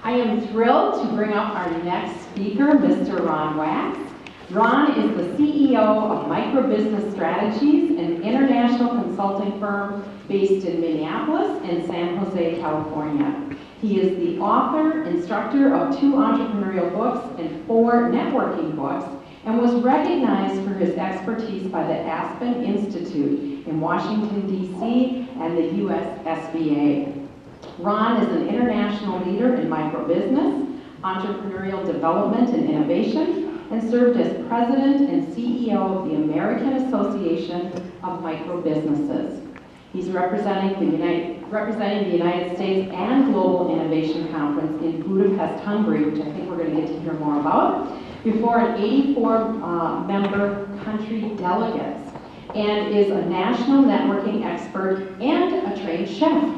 I am thrilled to bring up our next speaker, Mr. Ron Wacks. Ron is the CEO of Microbusiness Strategies, an international consulting firm based in Minneapolis and San Jose, California. He is the author, instructor of 2 entrepreneurial books and 4 networking books, and was recognized for his expertise by the Aspen Institute in Washington, D.C. and the US SBA. Ron is an international leader in microbusiness, entrepreneurial development and innovation, and served as president and CEO of the American Association of Microbusinesses. He's representing the United States and Global Innovation Conference in Budapest, Hungary, which I think we're going to get to hear more about, before an 84-member country delegates, and is a national networking expert and a trained chef.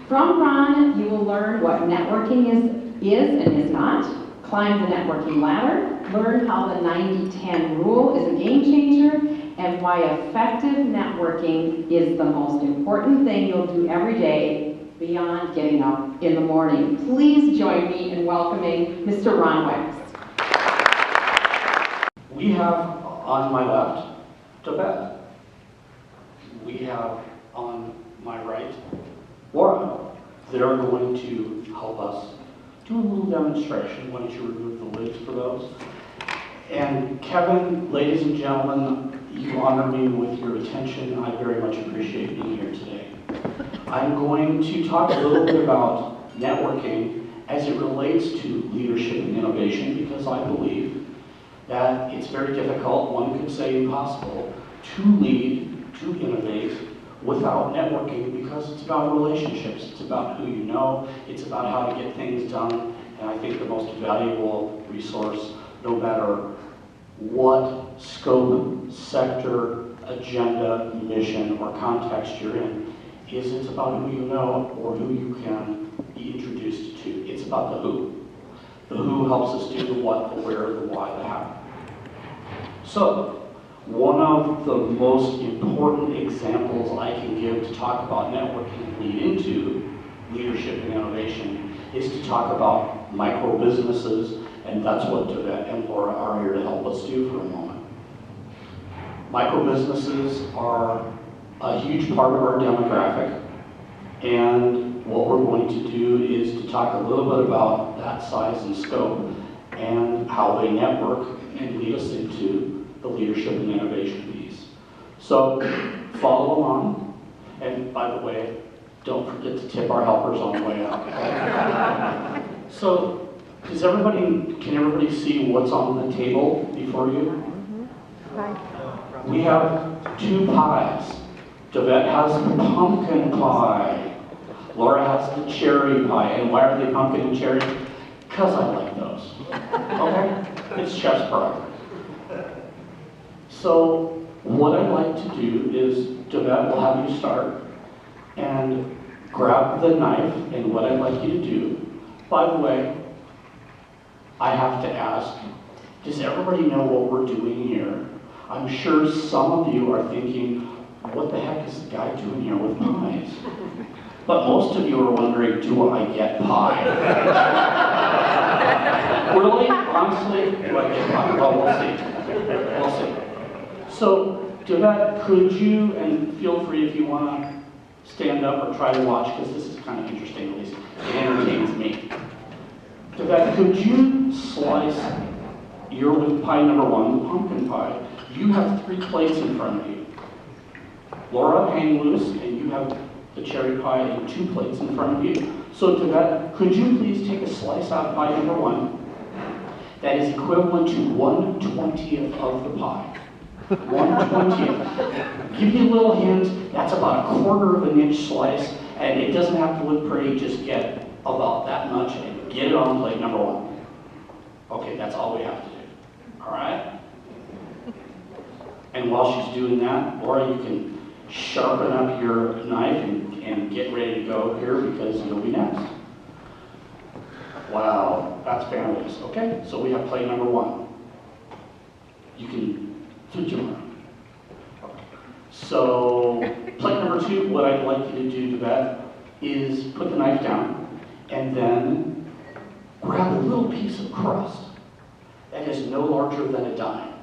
From Ron, you will learn what networking is and is not, climb the networking ladder, learn how the 90-10 rule is a game changer, and why effective networking is the most important thing you'll do every day beyond getting up in the morning. Please join me in welcoming Mr. Ron Wacks. We have on my left, Tibet. We have on my right, Laura. They're going to help us do a little demonstration. Why don't you remove the lids for those? And Kevin, ladies and gentlemen, you honor me with your attention. I very much appreciate being here today. I'm going to talk a little bit about networking as it relates to leadership and innovation, because I believe that it's very difficult, one could say impossible, to lead, to innovate without networking, because it's about relationships, it's about who you know, it's about how to get things done, and I think the most valuable resource, no matter what scope, sector, agenda, mission, or context you're in, is it's about who you know or who you can be introduced to. It's about the who. The who helps us do the what, the where, the why, the how. So, one of the most important examples I can give to talk about networking and lead into leadership and innovation is to talk about micro businesses, and that's what Tibet and Laura are here to help us do for a moment. Micro businesses are a huge part of our demographic, and what we're going to do is to talk a little bit about that size and scope and how they network and lead us into the leadership and innovation piece. So follow along, and by the way, don't forget to tip our helpers on the way out. So can everybody see what's on the table before you? We have 2 pies. Tibet has pumpkin pie. Laura has the cherry pie. And why are they pumpkin and cherry? Because I like those. Okay? It's chef's prerogative. So what I'd like to do is, Tibet will have you start and grab the knife, and what I'd like you to do, by the way, I have to ask, does everybody know what we're doing here? I'm sure some of you are thinking, what the heck is the guy doing here with pies? But most of you are wondering, do I get pie? Really? Honestly, do I get pie? Well, we'll see. We'll see. So, Tibet, could you, and feel free if you want to stand up or try to watch, because this is kind of interesting, at least it entertains me. Tibet, could you slice, you're with pie number 1, pumpkin pie. You have 3 plates in front of you. Laura, hang loose, and you have the cherry pie and 2 plates in front of you. So Tibet, could you please take a slice out of pie number 1 that is equivalent to 1/20th of the pie? 1/20th. Give you a little hint, that's about a 1/4 of an inch slice, and it doesn't have to look pretty, just get about that much and get it on plate number 1. Okay, that's all we have to do. All right? And while she's doing that, Laura, you can sharpen up your knife and get ready to go here, because you'll be next. Wow, that's fabulous. Okay, so we have plate number 1. You can switch them around. So, plate number 2, what I'd like you to do, Tibet, is put the knife down, and then grab a little piece of crust that is no larger than a dime,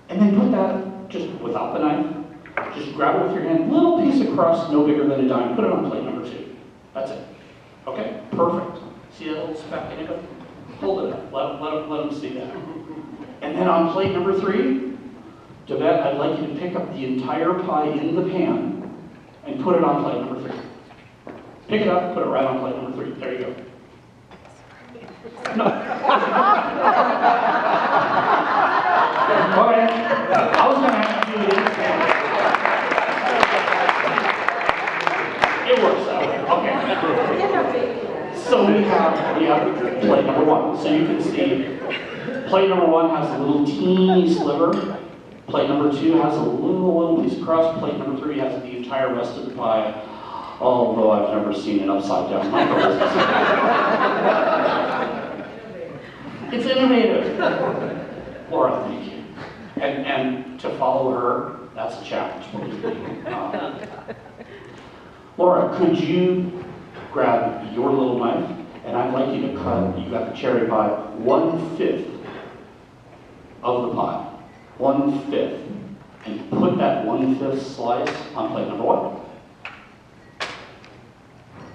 and then put that, just without the knife, just grab it with your hand, little piece of crust, no bigger than a dime, put it on plate number 2. That's it. Okay, perfect. See that little speck in it? Hold it up, let them see that. And then on plate number 3, Devette, I'd like you to pick up the entire pie in the pan and put it on plate number 3. Pick it up, put it right on plate number 3. There you go. No. Okay. I was going to have to do this. It works out. Okay. So we have plate number 1. So you can see plate number 1 has a little teeny sliver. Plate number 2 has a little piece of crust. Plate number 3 has the entire rest of the pie, although I've never seen an upside down microbusiness. It's innovative. Laura, thank you. And to follow her, that's a challenge for me. Laura, could you grab your little knife, and I'd like you to cut, you got the cherry pie, 1/5 of the pie. 1/5. And put that 1/5 slice on plate number 1.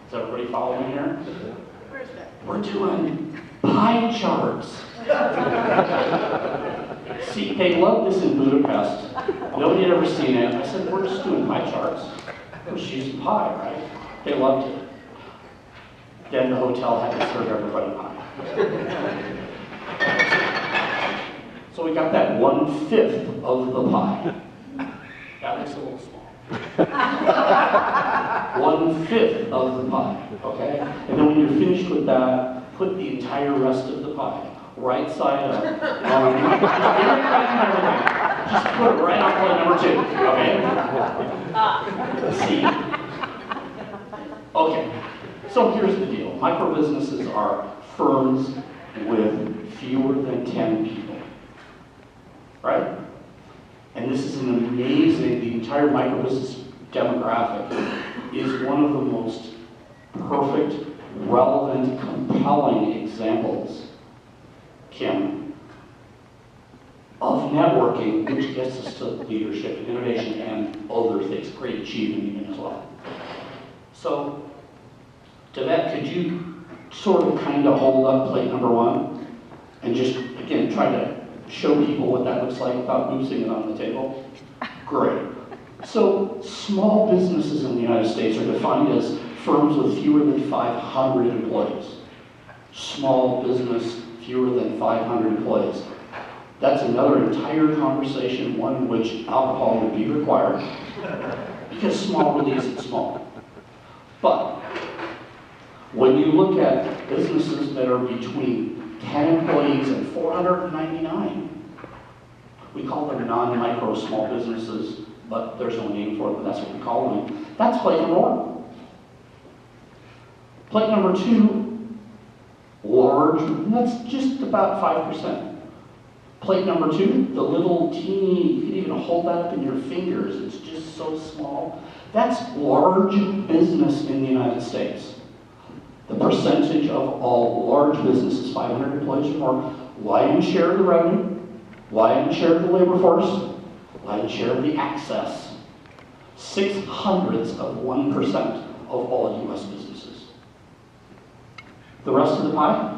Is everybody following here? Where's that? We're doing pie charts. See, they love this in Budapest. Nobody had ever seen it. I said, we're just doing pie charts. We're just using pie, right? They loved it. Then the hotel had to serve everybody pie. So we got that 1/5 of the pie. That looks a little small. 1/5 of the pie, okay? And then when you're finished with that, put the entire rest of the pie right side up. Just put it right on plate number 2, okay? See? Okay, so here's the deal. Micro businesses are firms with fewer than 10 people, right? And this is an amazing, the entire micro business demographic is one of the most perfect, relevant, compelling examples, Kim, of networking, which gets us to leadership and innovation and other things, great achievement even as well. So, Devette, could you sort of kind of hold up plate number 1 and just, again, try to show people what that looks like without boosting it on the table? Great. So, small businesses in the United States are defined as firms with fewer than 500 employees. Small business, fewer than 500 employees. That's another entire conversation, one in which alcohol would be required, because small really isn't small. But when you look at businesses that are between 10 employees and 499, we call them non-micro small businesses, but there's no name for it, but that's what we call them. That's plate number 1. Plate number 2, large, and that's just about 5%. Plate number 2, the little teeny, you can even hold that up in your fingers, it's just so small. That's large business in the United States. The percentage of all large businesses, 500 employees or more, lion's share of the revenue, lion's share of the labor force, lion's share of the access, 0.06% of all U.S. businesses. The rest of the pie?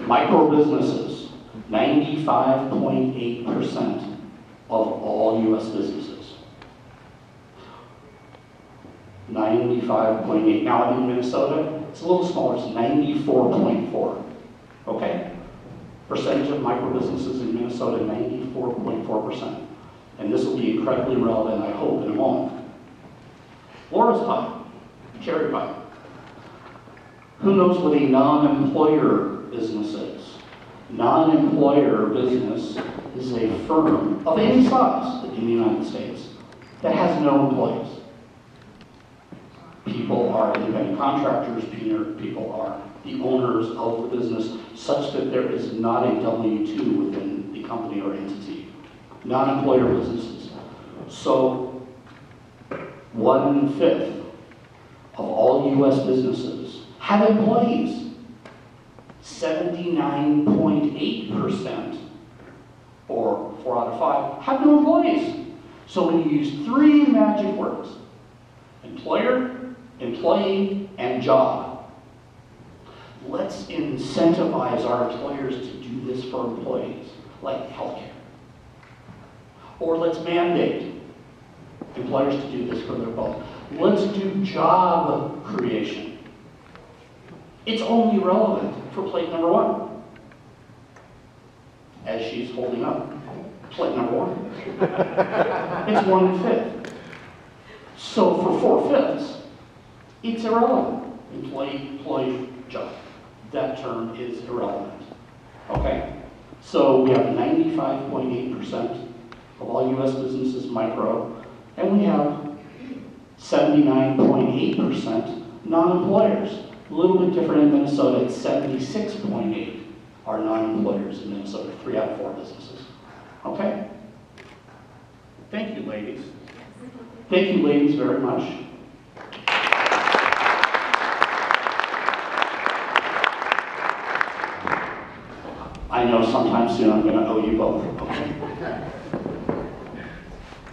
Micro businesses, 95.8% of all U.S. businesses. 95.8. Now I'm in Minnesota, it's a little smaller, it's 94.4. Okay? Percentage of micro businesses in Minnesota, 94.4%. And this will be incredibly relevant, I hope, in a moment. Laura's pie, cherry pie. Who knows what a non-employer business is? Non-employer business is a firm of any size in the United States that has no employees. People are independent contractors, people are the owners of the business, such that there is not a W-2 within the company or entity. Non-employer businesses. So, 1/5 of all U.S. businesses have employees. 79.8%, or 4 out of 5, have no employees. So we use 3 magic words: employer, employee, and job. Let's incentivize our employers to do this for employees, like healthcare. Or let's mandate employers to do this for their employees. Let's do job creation. It's only relevant for plate number 1, as she's holding up plate number 1. It's 1/5. So for 4/5, it's irrelevant. Employee, job. That term is irrelevant. Okay? So we have 95.8% of all U.S. businesses micro, and we have 79.8% non-employers. A little bit different in Minnesota. It's 76.8 are non-employers in Minnesota, 3 out of 4 businesses. Okay? Thank you, ladies. Thank you, ladies, very much. I know sometime soon I'm going to owe you both. Okay?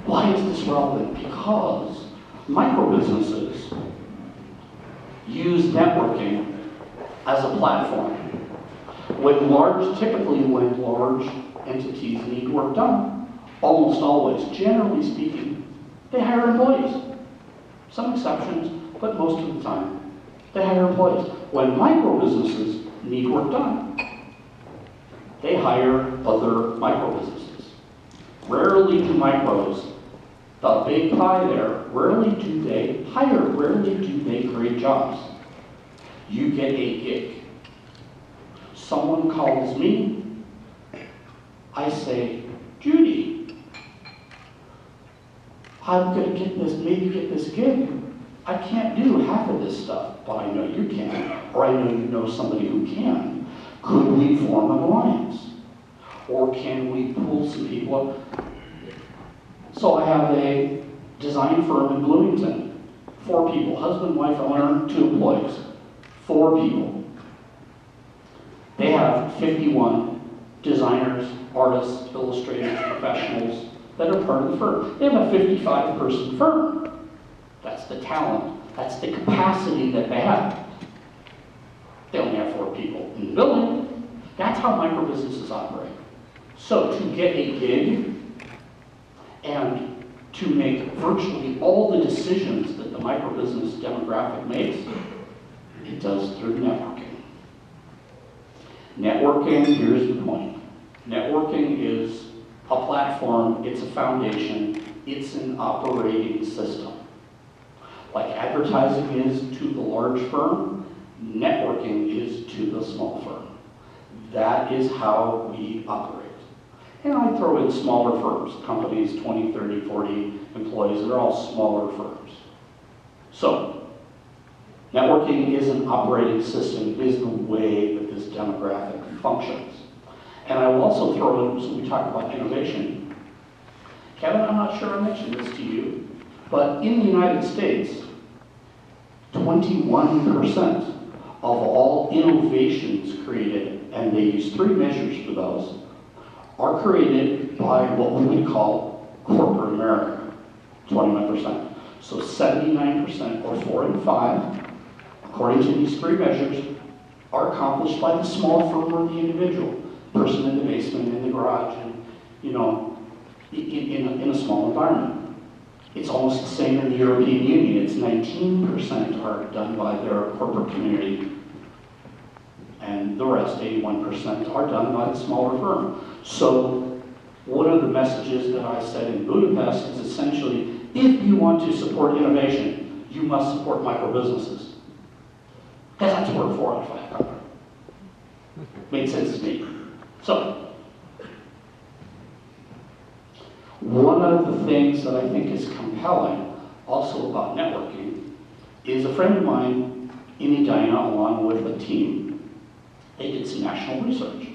Why is this relevant? Because micro-businesses use networking as a platform. Typically when large entities need work done, almost always, generally speaking, they hire employees. Some exceptions, but most of the time, they hire employees. When micro-businesses need work done, they hire other micro-businesses. Rarely do micros, the big pie there, rarely do they hire, rarely do they create jobs. You get a gig. Someone calls me, I say, Judy, I'm going to maybe get this gig. I can't do half of this stuff, but I know you can, or I know you know somebody who can. Could we form an alliance? Or can we pull some people up? So I have a design firm in Bloomington. 4 people, husband, wife, owner, 2 employees. 4 people. They have 51 designers, artists, illustrators, professionals that are part of the firm. They have a 55-person firm. That's the talent. That's the capacity that they have. They only have 4 people in the building. That's how micro-businesses operate. So to get a gig and to make virtually all the decisions that the micro-business demographic makes, it does through networking. Networking, here's the point. Networking is a platform, it's a foundation, it's an operating system. Like advertising is to the large firm, networking is to the small firm. That is how we operate. And I throw in smaller firms, companies, 20, 30, 40 employees, they're all smaller firms. So, networking is an operating system, it is the way that this demographic functions. And I will also throw in, so we talk about innovation. Kevin, I'm not sure I mentioned this to you, but in the United States, 21% of all innovations created, and they use 3 measures for those, are created by what we would call corporate America, 21%. So 79%, or 4 in 5, according to these 3 measures, are accomplished by the small firm or the individual, person in the basement, in the garage, and in a small environment. It's almost the same in the European Union. It's 19% are done by their corporate community, and the rest, 81%, are done by the smaller firm. So one of the messages that I said in Budapest is essentially, if you want to support innovation, you must support micro-businesses. Because that's where 4 out of 5 come from. Made sense to me. So, one of the things that I think is compelling also about networking is a friend of mine in Edina, along with a team, they did some national research.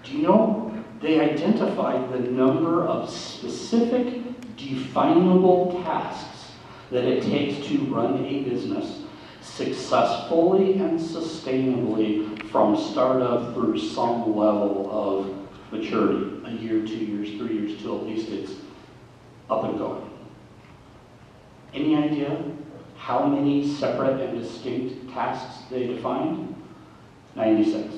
Do you know, they identified the number of specific, definable tasks that it takes to run a business successfully and sustainably from startup through some level of maturity, a year, 2 years, 3 years, till at least it's up and going. Any idea how many separate and distinct tasks they defined? 96.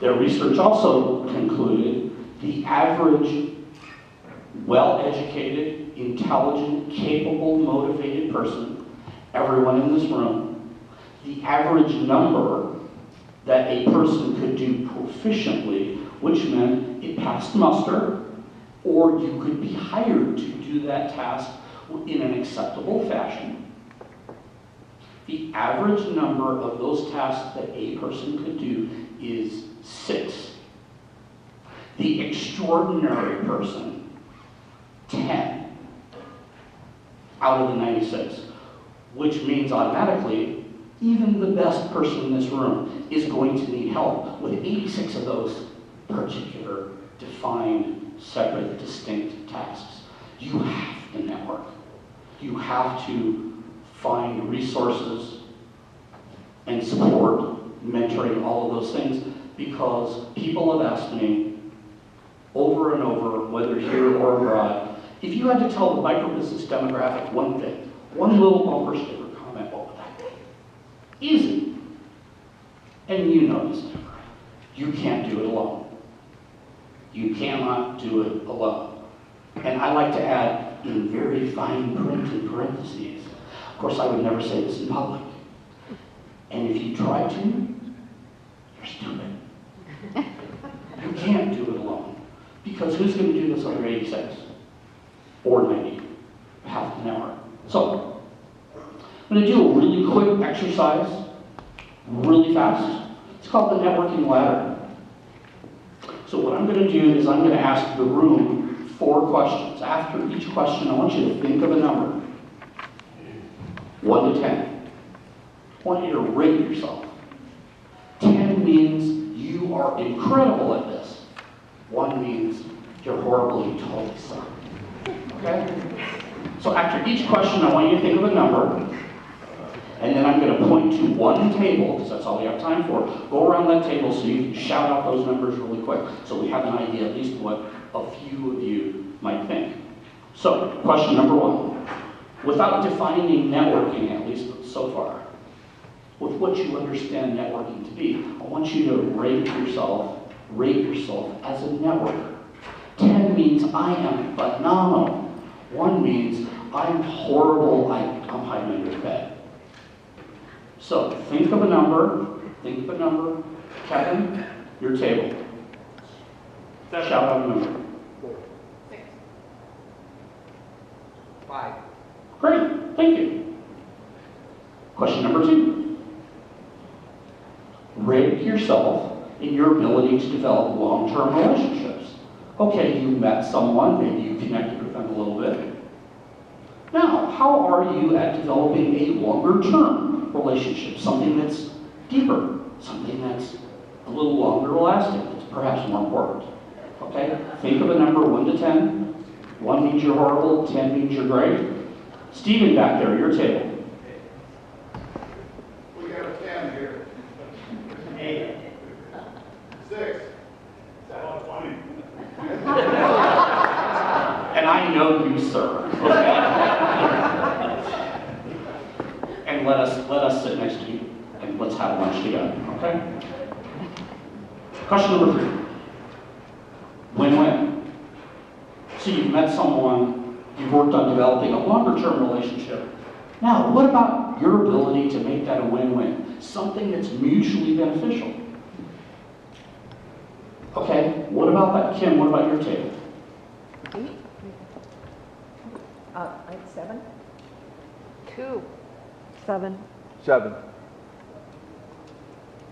Their research also concluded the average well-educated, intelligent, capable, motivated person, everyone in this room, the average number that a person could do proficiently, which meant it passed muster, or you could be hired to do that task in an acceptable fashion. The average number of those tasks that a person could do is 6. The extraordinary person, 10 out of the 96, which means automatically even the best person in this room is going to need help with 86 of those particular defined, separate, distinct tasks. You have to network. You have to find resources and support, mentoring, all of those things, because people have asked me over and over, whether here or abroad, if you had to tell the microbusiness demographic one thing, one little bumper sticker comment, what would that be? Easy. And you know this, you can't do it alone. You cannot do it alone. And I like to add, in very fine print in parentheses, of course I would never say this in public. And if you try to, you're stupid. You can't do it alone. Because who's going to do this under 86? Or 90? Half an hour. So, I'm going to do a really quick exercise, really fast. It's called the networking ladder. So what I'm going to do is I'm going to ask the room 4 questions. After each question, I want you to think of a number. 1 to 10. I want you to rate yourself. 10 means you are incredible at this. 1 means you're horrible, you totally suck. Okay? So after each question, I want you to think of a number, and then I'm going to point to one table, because that's all we have time for. Go around that table so you can shout out those numbers really quick, so we have an idea at least what a few of you might think. So, question number 1. Without defining networking, at least so far, with what you understand networking to be, I want you to rate yourself as a networker. 10 means I am phenomenal. 1 means I'm horrible, I'm hiding under bed. So think of a number. Kevin, your table. Shout out a number. 6. 5. Great, thank you. Question number 2. Rate yourself in your ability to develop long-term relationships. Okay, you met someone, maybe you connected with them a little bit. Now, how are you at developing a longer-term relationship? Something that's deeper, something that's a little longer lasting, that's perhaps more important. Okay? Think of a number 1 to 10. 1 means you're horrible, 10 means you're great. Stephen back there, your table. We got a 10 here. 8. 6. 20. And I know you, sir. Okay? And let us sit next to you and let's have lunch together. Okay? Question number 3. Win-win. So you've met someone, you've worked on developing a longer-term relationship. Now, what about your ability to make that a win-win? Something that's mutually beneficial. Okay, what about that? Kim, what about your table? 8. 7. 2. 7. 7.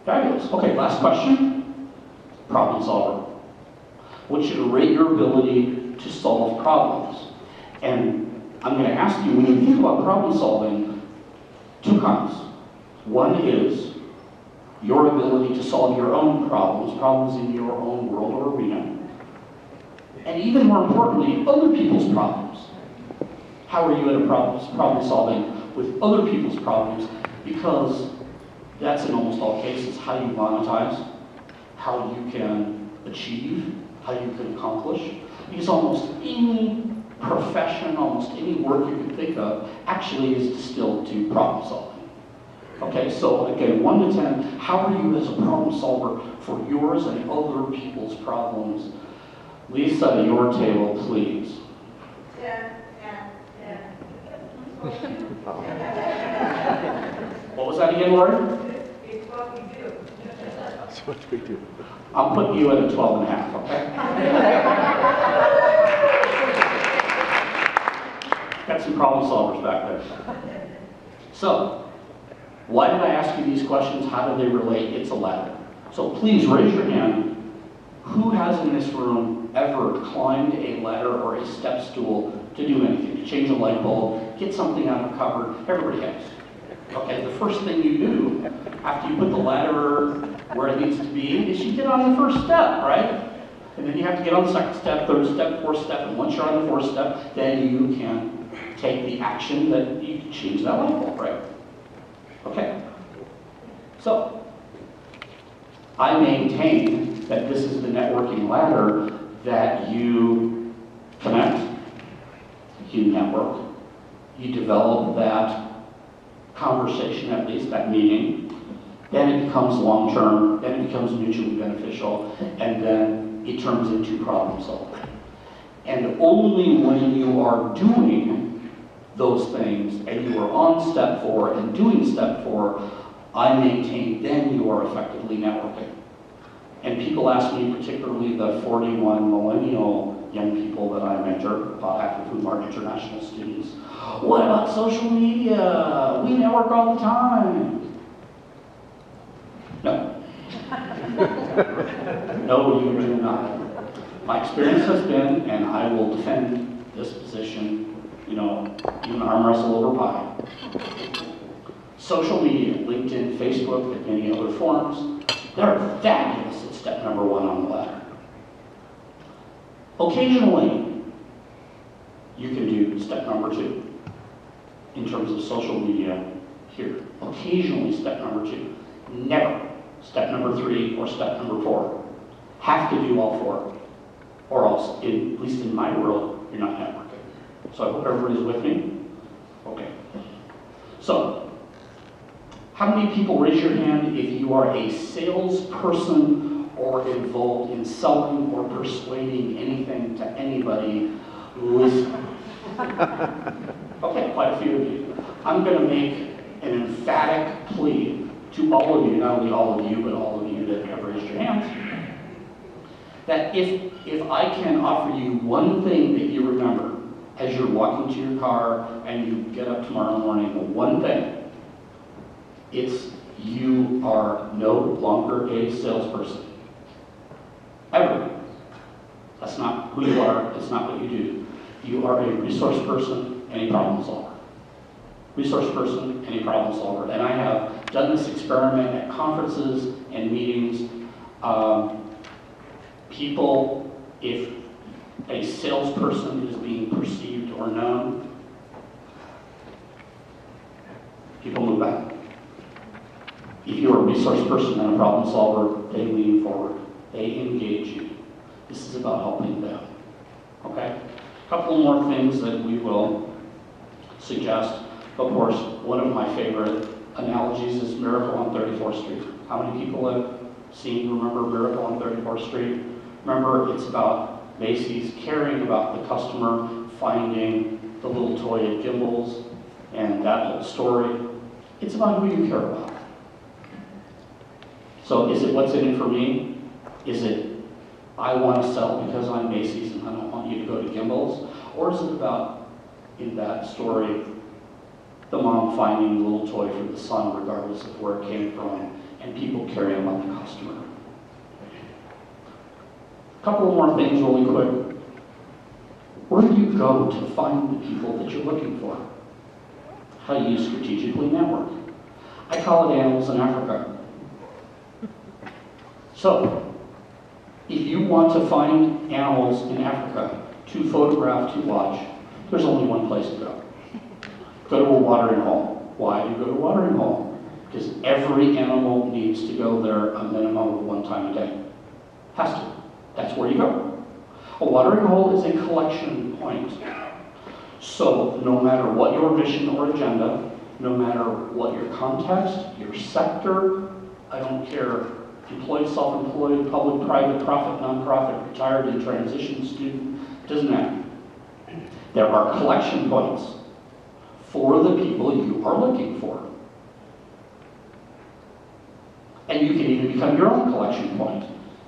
Fabulous. Okay, last question. Problem solver. I want you to rate your ability to solve problems. And I'm going to ask you, when you think about problem solving, 2 kinds. One is your ability to solve your own problems in your own world or arena. And even more importantly, other people's problems. How are you at a problem solving with other people's problems, because that's in almost all cases how you monetize, how you can achieve, how you can accomplish. Because almost any profession, almost any work you can think of, actually is distilled to problem solving. Okay, so again, 1 to 10, how are you as a problem solver for yours and other people's problems? Lisa, your table, please. 10. What was that again, Lori? It's what we do. That's what we do. I'm putting you at a 12 and a half, okay? Got some problem solvers back there. So, why did I ask you these questions? How do they relate? It's a ladder. So please raise your hand. Who has in this room ever climbed a ladder or a step stool to do anything? To change a light bulb, get something out of a cupboard? Everybody has. Okay, the first thing you do after you put the ladder where it needs to be is you get on the first step, right? And then you have to get on the second step, third step, fourth step, and once you're on the fourth step, then you can take the action that you can change that light bulb, right? Okay. So, I maintain that this is the networking ladder that you connect, you network, you develop that conversation, at least that meeting, then it becomes long-term, then it becomes mutually beneficial, and then it turns into problem solving. And only when you are doing those things and you are on step 4 and doing step 4, I maintain then you are effectively networking. And people ask me, particularly the 41 millennial young people that I mentor, about half of whom are international students, what about social media? We network all the time. No. No, you do not. My experience has been, and I will defend this position, you know, even arm wrestle over pie. Social media, LinkedIn, Facebook, and many other forums, they're fabulous at step number 1 on the ladder. Occasionally, you can do step number 2 in terms of social media here. Occasionally, step number 2. Never step number 3 or step number 4. Have to do all 4, or else, at least in my world, you're not networking. So I hope everybody's with me. Okay. So, how many people, raise your hand if you are a salesperson or involved in selling or persuading anything to anybody listening? Okay, quite a few of you. I'm going to make an emphatic plea to all of you, not only all of you, but all of you that have raised your hands, that if I can offer you one thing that you remember as you're walking to your car and you get up tomorrow morning, the one thing, it's you are no longer a salesperson. Ever. That's not who you are, it's not what you do. You are a resource person and a problem solver. Resource person and a problem solver. And I have done this experiment at conferences and meetings. People, if a salesperson is being perceived or known, people move back. If you're a resource person and a problem solver, they lean forward. They engage you. This is about helping them. Okay? A couple more things that we will suggest. Of course, one of my favorite analogies is Miracle on 34th Street. How many people have remember Miracle on 34th Street? Remember, it's about Macy's caring about the customer, finding the little toy at Gimbals, and that whole story. It's about who you care about. So is it what's in it for me? Is it I want to sell because I'm Macy's and I don't want you to go to Gimbals? Or is it about, in that story, the mom finding the little toy for the son regardless of where it came from, and people caring about the customer? A couple more things really quick. Where do you go to find the people that you're looking for? How do you strategically network? I call it animals in Africa. So, if you want to find animals in Africa to photograph, to watch, there's only one place to go. Go to a watering hole. Why do you go to a watering hole? Because every animal needs to go there a minimum of 1 time a day. Has to. That's where you go. A watering hole is a collection point. So no matter what your mission or agenda, no matter what your context, your sector, I don't care, employed, self-employed, public, private, profit, nonprofit, retired, in transition, student, doesn't matter. There are collection points for the people you are looking for. And you can even become your own collection point.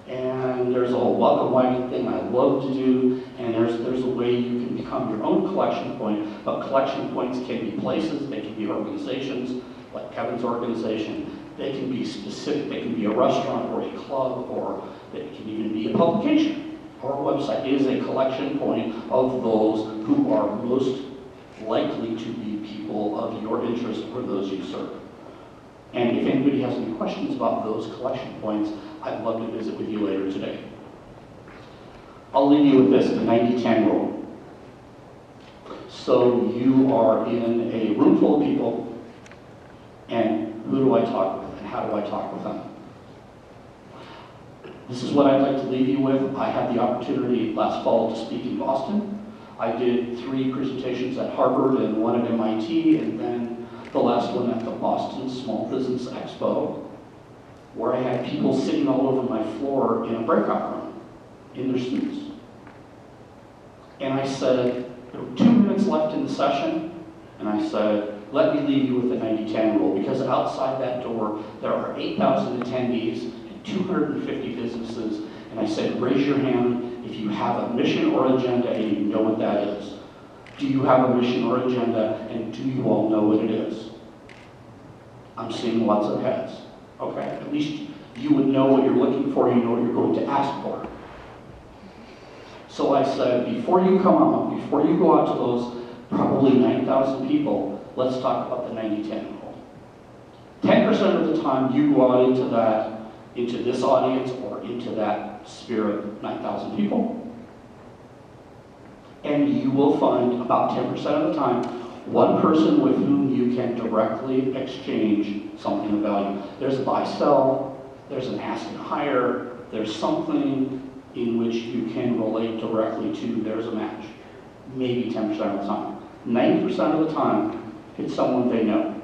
And there's a whole welcome wagon thing I love to do, and there's a way you can become your own collection point, but collection points can be places, they can be organizations, like Kevin's organization, they can be specific, they can be a restaurant or a club, or they can even be a publication or a website. It is a collection point of those who are most likely to be people of your interest or those you serve. And if anybody has any questions about those collection points, I'd love to visit with you later today. I'll leave you with this, the 90-10 rule. So you are in a room full of people, and who do I talk with, and how do I talk with them? This is what I'd like to leave you with. I had the opportunity last fall to speak in Boston. I did 3 presentations at Harvard and 1 at MIT, and then the last one at the Boston Small Business Expo, where I had people sitting all over my floor in a breakout room in their suits. And I said, there were 2 minutes left in the session, and I said, let me leave you with the 90-10 rule, because outside that door, there are 8,000 attendees and 250 businesses, and I said, raise your hand if you have a mission or agenda and you know what that is. Do you have a mission or agenda, and do you all know what it is? I'm seeing lots of heads. Okay, at least you would know what you're looking for, you know what you're going to ask for. So I said, before you come out, before you go out to those probably 9,000 people, let's talk about the 90-10 rule. 10% of the time you go out into this audience or into that spirit, 9,000 people, and you will find about 10% of the time one person with whom you can directly exchange something of value. There's a buy-sell, there's an ask and hire, there's something in which you can relate directly to, there's a match. Maybe 10% of the time. 90% of the time, it's someone they know.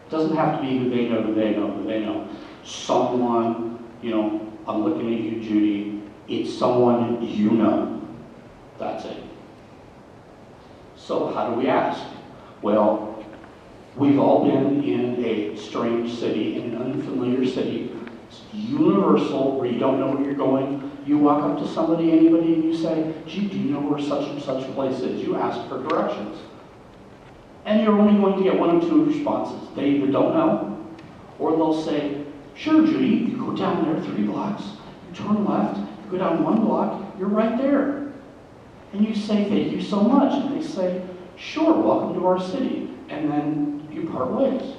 It doesn't have to be who they know, who they know, who they know. Someone, I'm looking at you, Judy, it's someone you know. That's it. So how do we ask? Well, we've all been in a strange city, in an unfamiliar city. It's universal, where you don't know where you're going. You walk up to somebody, anybody, and you say, gee, do you know where such and such place is? You ask for directions. And you're only going to get 1 of 2 responses. They either don't know, or they'll say, sure, Judy, you go down there 3 blocks, you turn left, you go down 1 block, you're right there. And you say, thank you so much. And they say, sure, welcome to our city. And then you part ways.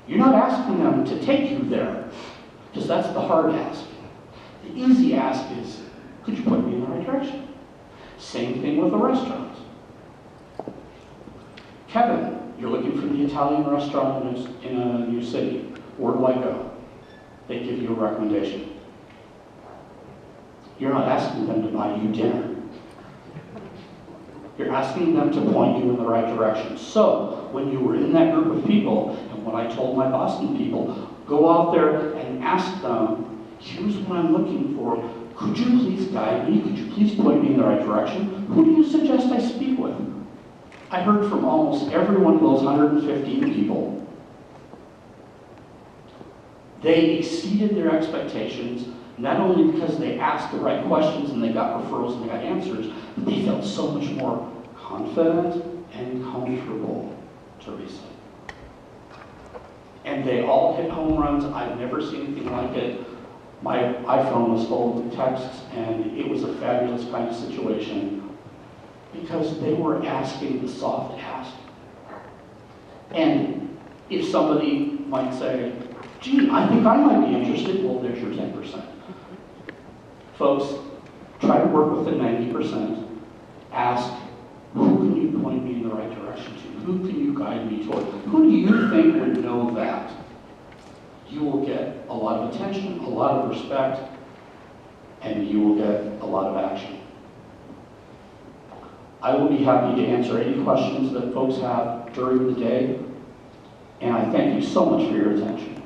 You're not asking them to take you there, because that's the hard ask. The easy ask is, could you point me in the right direction? Same thing with a restaurant. Kevin, you're looking for the Italian restaurant in a new city. Where do I go? They give you a recommendation. You're not asking them to buy you dinner. You're asking them to point you in the right direction. So, when you were in that group of people, and when I told my Boston people, go out there and ask them, here's what I'm looking for. Could you please guide me? Could you please point me in the right direction? Who do you suggest I speak with? I heard from almost every one of those 115 people. They exceeded their expectations, not only because they asked the right questions and they got referrals and they got answers, but they felt so much more confident and comfortable, Teresa. And they all hit home runs. I've never seen anything like it. My iPhone was full of texts, and it was a fabulous kind of situation because they were asking the soft ask. And if somebody might say, gee, I think I might be interested, well, there's your 10%. Folks, try to work with the 90%. Ask, who can you point point me in the right direction to? Who can you guide me toward? Who do you think would know that? You will get a lot of attention, a lot of respect, and you will get a lot of action. I will be happy to answer any questions that folks have during the day, and I thank you so much for your attention.